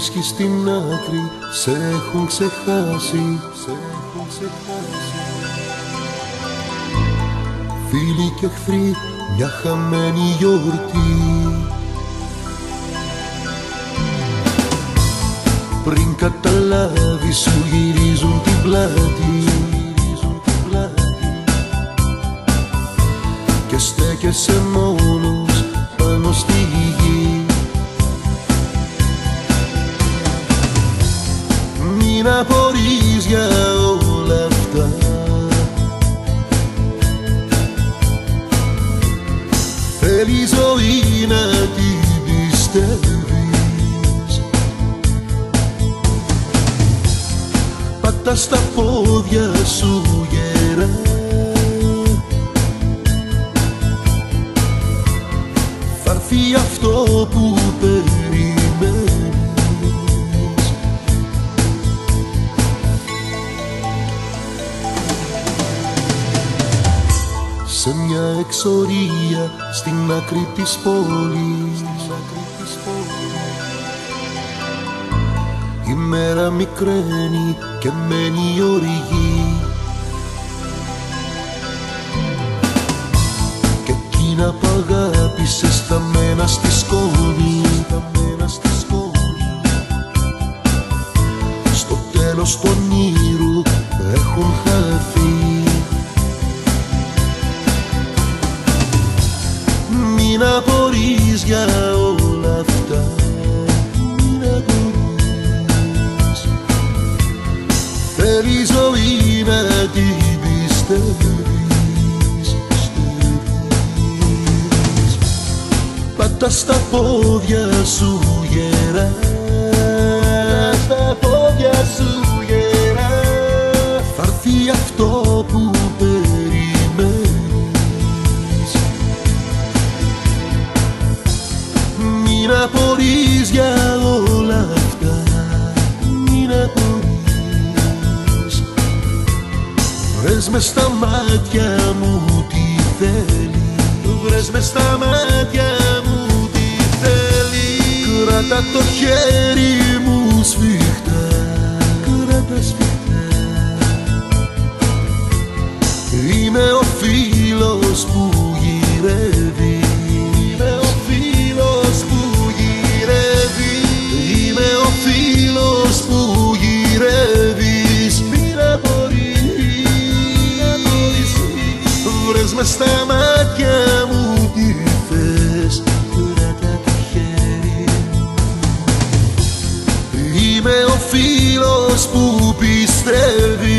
βρίσκεις στην άκρη, σε έχουν ξεχάσει. Φίλοι και εχθροί, μια χαμένη γιορτή. Πριν καταλάβεις σου γυρίζουν την πλάτη και στέκεσαι μόνος πάνω στη γη. Μην απορείς για όλα αυτά, θέλει η ζωή να την πιστεύεις. Πάτα στα πόδια σου γερά, θα έρθει αυτό που περιμένεις. Σε μια εξορία στην άκρη της πόλης, η μέρα μικραίνει και μένει οργή, και εκείνα που αγάπησες σταμμένα στη σκόνη, στο τέλος του ονείρου έχουν χαθεί. Μην απορείς για όλα αυτά, μην απορείς. Θέλει η ζωή να την πιστεύεις. Πάτα στα πόδια σου γερά, στα πόδια σου γερά, θα έρθει αυτό που περιμένεις. Μην απορείς για όλα αυτά, μην απορείς. Βρες μες στα μάτια μου τι θέλει, βρες μες στα μάτια μου τι θέλει. Κράτα το χέρι μου σφιχτά, κράτα σφιχτά. Είμαι ο φίλος που γυρεύει, είμαι ο φίλος που γυρεύει, είμαι ο φίλος που γυρεύεις. Μην απορείς, βρες μες στα μάτια μου τι θες, κράτα το χέρι. Είμαι ο φίλος που πιστεύει.